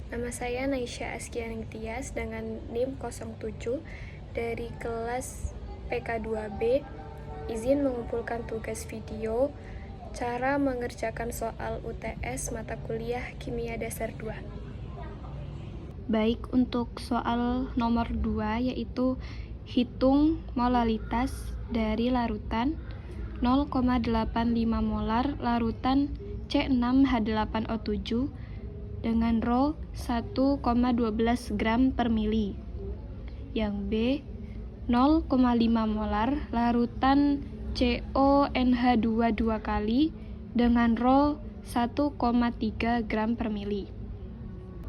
Nama saya Naisha Askianing Tias dengan NIM 07 dari kelas PK2B. Izin mengumpulkan tugas video cara mengerjakan soal UTS mata kuliah Kimia Dasar 2. Baik, untuk soal nomor 2 yaitu hitung molalitas dari larutan 0,85 molar larutan C6H8O7 dengan Rho 1,12 gram per mili. Yang B, 0,5 molar larutan CONH2 2 kali dengan Rho 1,3 gram per mili.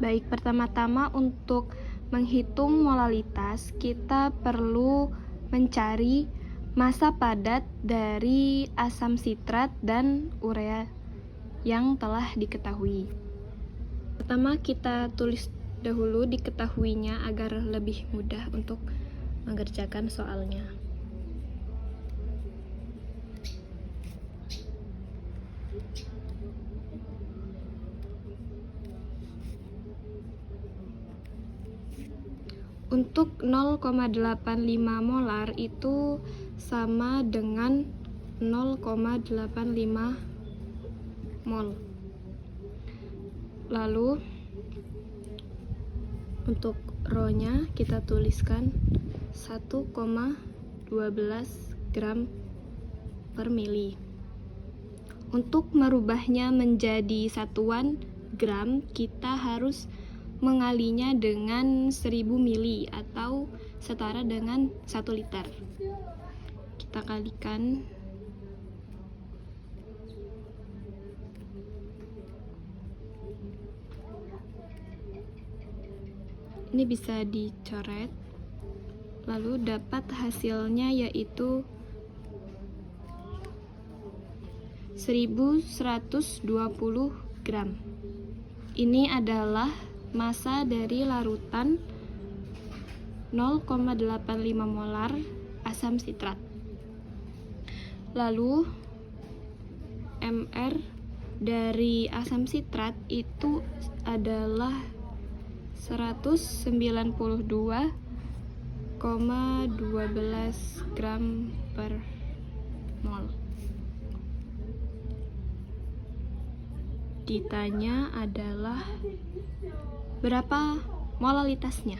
Baik, pertama-tama untuk menghitung molalitas, kita perlu mencari massa padat dari asam sitrat dan urea yang telah diketahui. Pertama, kita tulis dahulu diketahuinya agar lebih mudah untuk mengerjakan soalnya. Untuk 0,85 molar itu sama dengan 0,85 mol. Lalu untuk Rho-nya kita tuliskan 1,12 gram per mili. Untuk merubahnya menjadi satuan gram, kita harus mengalinya dengan 1000 mili atau setara dengan 1 liter. Kita kalikan. Ini bisa dicoret. Lalu dapat hasilnya yaitu 1120 gram. Ini adalah massa dari larutan 0,85 molar asam sitrat. Lalu MR dari asam sitrat itu adalah 192,12 gram per mol. Ditanya adalah berapa molalitasnya.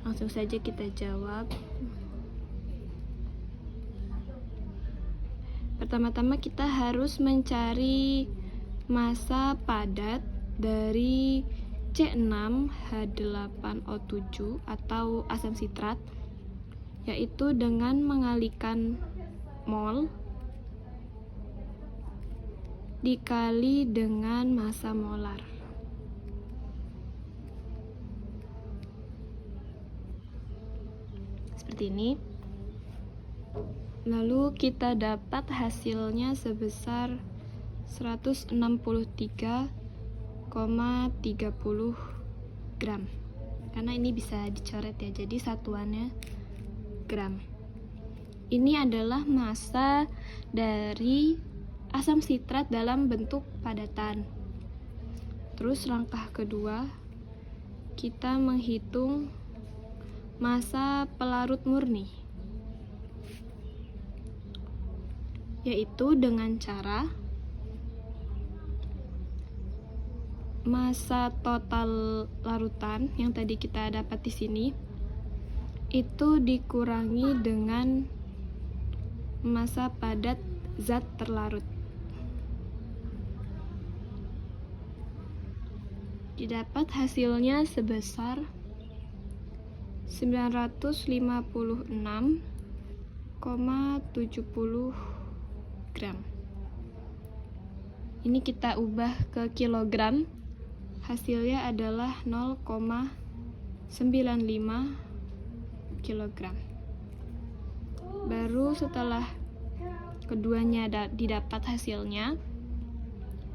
Langsung saja kita jawab. Pertama-tama kita harus mencari massa padat dari C6H8O7 atau asam sitrat, yaitu dengan mengalikan mol dikali dengan massa molar. Seperti ini. Lalu kita dapat hasilnya sebesar 163,30 gram. Karena ini bisa dicoret ya, jadi satuannya gram. Ini adalah massa dari asam sitrat dalam bentuk padatan. Terus langkah kedua, kita menghitung massa pelarut murni, yaitu dengan cara massa total larutan yang tadi kita dapat di sini itu dikurangi dengan massa padat zat terlarut. Didapat hasilnya sebesar 956,70 gram. Ini kita ubah ke kilogram. Hasilnya adalah 0,95 kilogram. Baru setelah keduanya didapat hasilnya,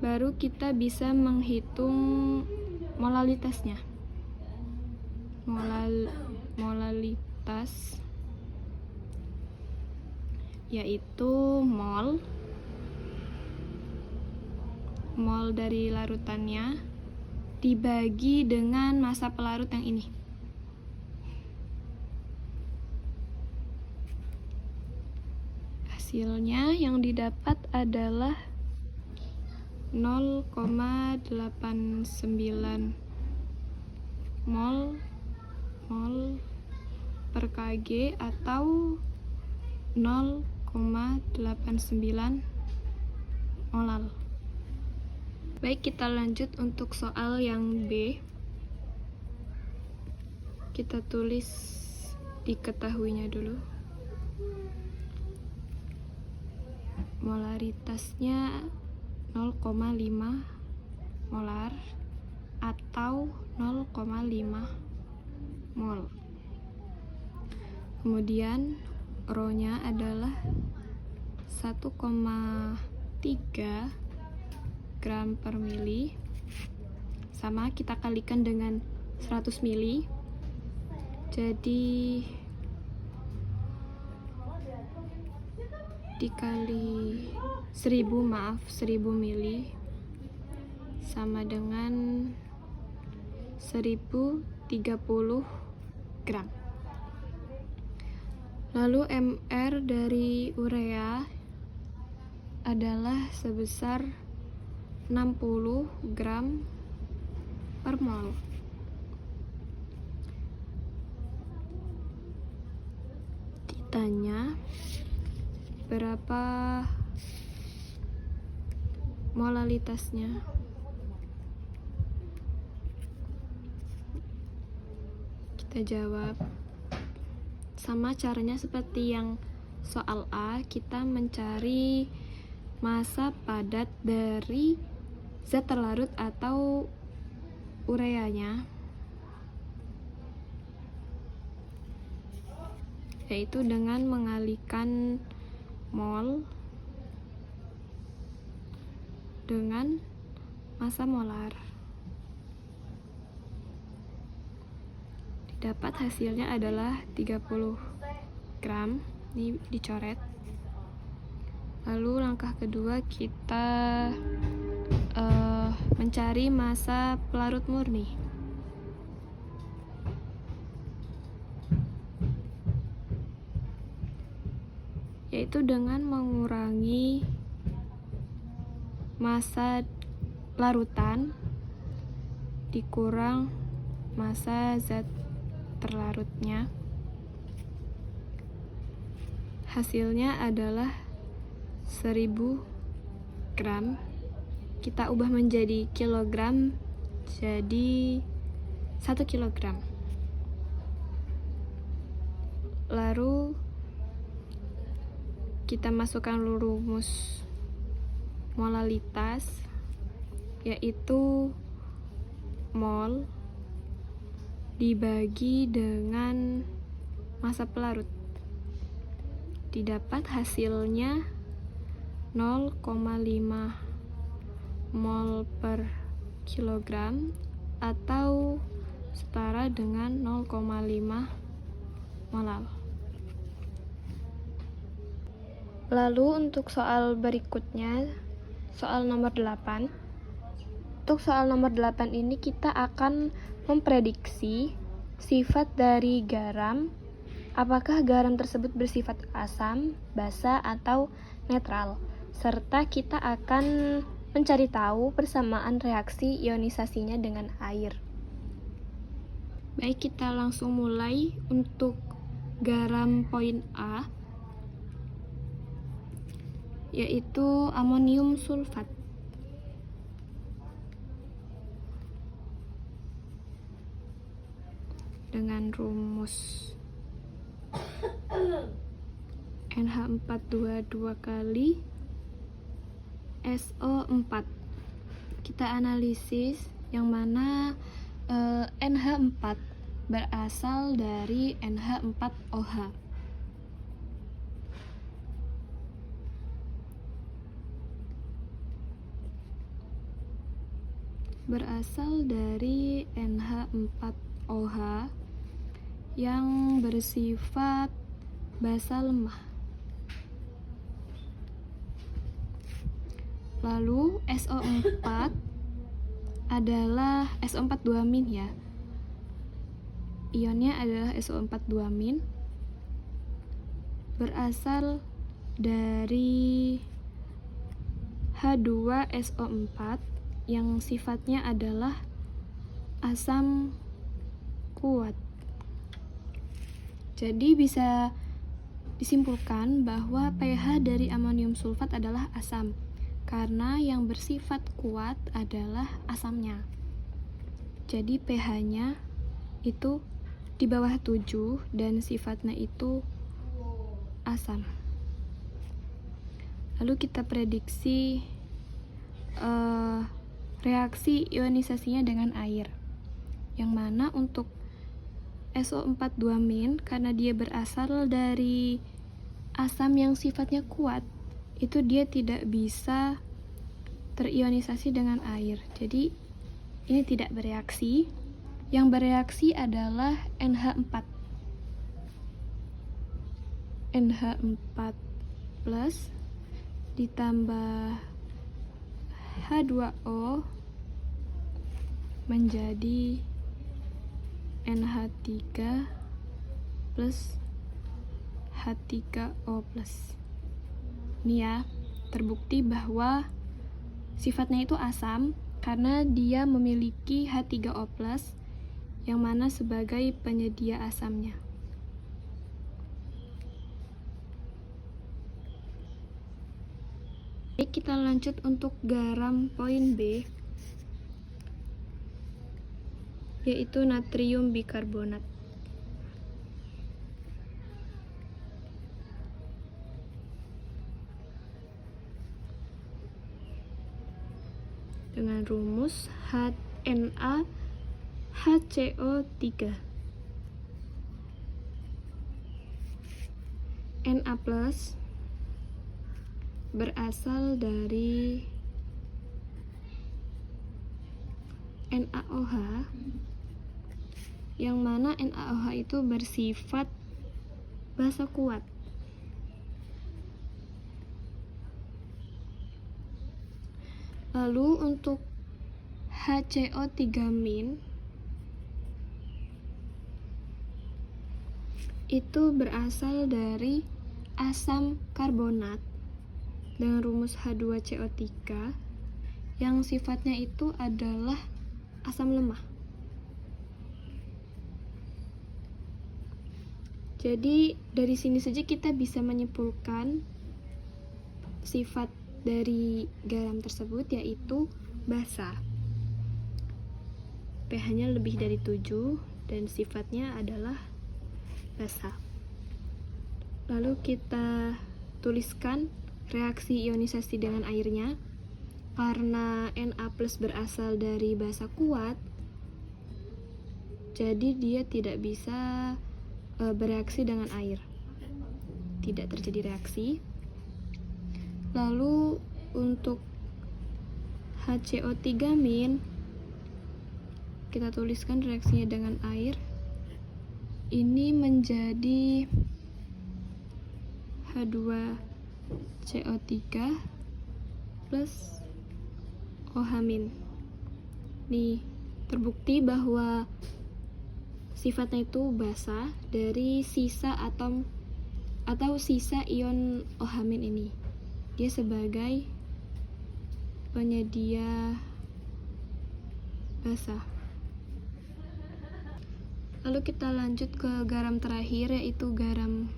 baru kita bisa menghitung molalitasnya. Molalitas yaitu mol dari larutannya dibagi dengan massa pelarut yang ini. Hasilnya yang didapat adalah 0,89 mol per kg atau 0,89 molal. Baik, kita lanjut untuk soal yang B. Kita tulis diketahuinya dulu. Molaritasnya 0,5 molar atau 0,5 mol. Kemudian rho-nya adalah 1,3 gram per mili, sama kita kalikan dengan 100 mili, jadi dikali 1000 mili sama dengan 1030 gram. Lalu MR dari urea adalah sebesar 60 gram per mol. Ditanya berapa molalitasnya. Kita jawab. Sama caranya seperti yang soal A, kita mencari massa padat dari zat terlarut atau ureanya, yaitu dengan mengalihkan mol dengan massa molar. Dapat hasilnya adalah 30 gram. Ini dicoret. Lalu langkah kedua kita mencari massa pelarut murni. Yaitu dengan mengurangi massa larutan dikurang massa zat terlarutnya. Hasilnya adalah 1000 gram. Kita ubah menjadi kilogram, jadi 1 kilogram. Lalu kita masukkan rumus molalitas, yaitu mol dibagi dengan massa pelarut. Didapat hasilnya 0,5 mol per kilogram atau setara dengan 0,5 molal. Lalu untuk soal berikutnya, soal nomor 8. Untuk soal nomor 8 ini kita akan memprediksi sifat dari garam, apakah garam tersebut bersifat asam, basa, atau netral, serta kita akan mencari tahu persamaan reaksi ionisasinya dengan air. Baik, kita langsung mulai. Untuk garam poin A, yaitu amonium sulfat. Dengan rumus NH4 2 kali SO4. Kita analisis yang mana NH4 berasal dari NH4OH. Berasal dari NH4OH yang bersifat basa lemah. Lalu SO4 adalah SO4-2- ya. Ionnya adalah SO4-2- berasal dari H2SO4 yang sifatnya adalah asam kuat. Jadi bisa disimpulkan bahwa pH dari amonium sulfat adalah asam, karena yang bersifat kuat adalah asamnya. Jadi pH-nya itu di bawah 7 dan sifatnya itu asam. Lalu kita prediksi reaksi ionisasinya dengan air, yang mana untuk SO4-2- karena dia berasal dari asam yang sifatnya kuat, itu dia tidak bisa terionisasi dengan air. Jadi ini tidak bereaksi. Yang bereaksi adalah NH4. NH4 plus ditambah H2O menjadi NH3 plus H3O plus. Ini ya, terbukti bahwa sifatnya itu asam karena dia memiliki H3O plus yang mana sebagai penyedia asamnya. Oke, kita lanjut untuk garam poin B, yaitu natrium bikarbonat. Dengan rumus HNaHCO3. Na plus berasal dari NaOH, yang mana NaOH itu bersifat basa kuat. Lalu untuk HCO3- itu berasal dari asam karbonat dengan rumus H2CO3 yang sifatnya itu adalah asam lemah. Jadi dari sini saja kita bisa menyimpulkan sifat dari garam tersebut, yaitu basa. pH-nya lebih dari 7 dan sifatnya adalah basa. Lalu kita tuliskan reaksi ionisasi dengan airnya. Karena Na plus berasal dari basa kuat, jadi dia tidak bisa bereaksi dengan air. Tidak terjadi reaksi. Lalu untuk HCO3- kita tuliskan reaksinya dengan air. Ini menjadi H2CO3 plus OH-. Nih, terbukti bahwa sifatnya itu basa dari sisa atom atau sisa ion OH- ini. Dia sebagai penyedia basa. Lalu kita lanjut ke garam terakhir, yaitu garam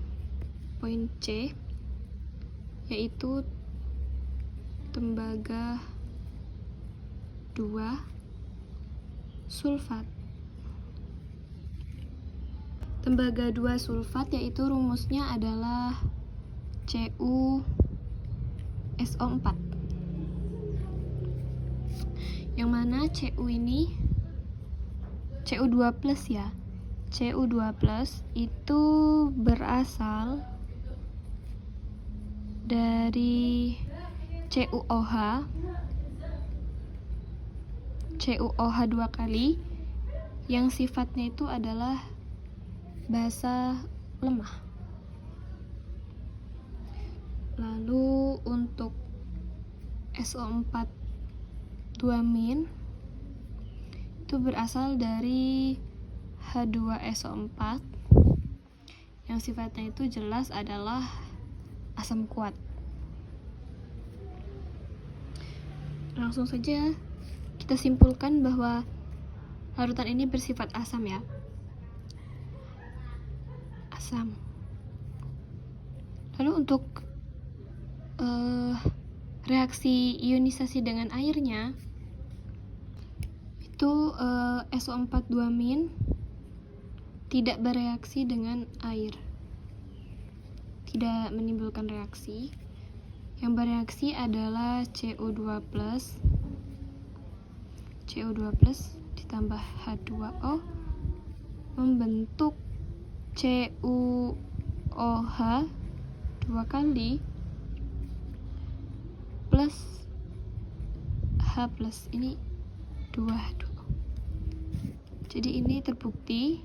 poin C, yaitu tembaga 2 sulfat. Tembaga 2 sulfat yaitu rumusnya adalah CuSO4. Yang mana Cu ini Cu2 plus ya. Cu2 plus itu berasal dari CuOH 2 kali yang sifatnya itu adalah basa lemah. Lalu untuk SO4 2- itu berasal dari H2SO4 yang sifatnya itu jelas adalah asam kuat. Langsung saja kita simpulkan bahwa larutan ini bersifat asam ya. Asam. Lalu untuk reaksi ionisasi dengan airnya itu SO42- tidak bereaksi dengan air, tidak menimbulkan reaksi. Yang bereaksi adalah CO2+ ditambah H2O membentuk CuOH 2 kali plus H+, ini 2. Jadi ini terbukti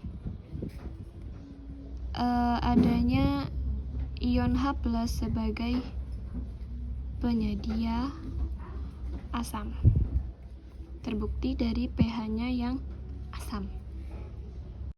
adanya ion H+ sebagai penyedia asam. Terbukti dari pH-nya yang asam.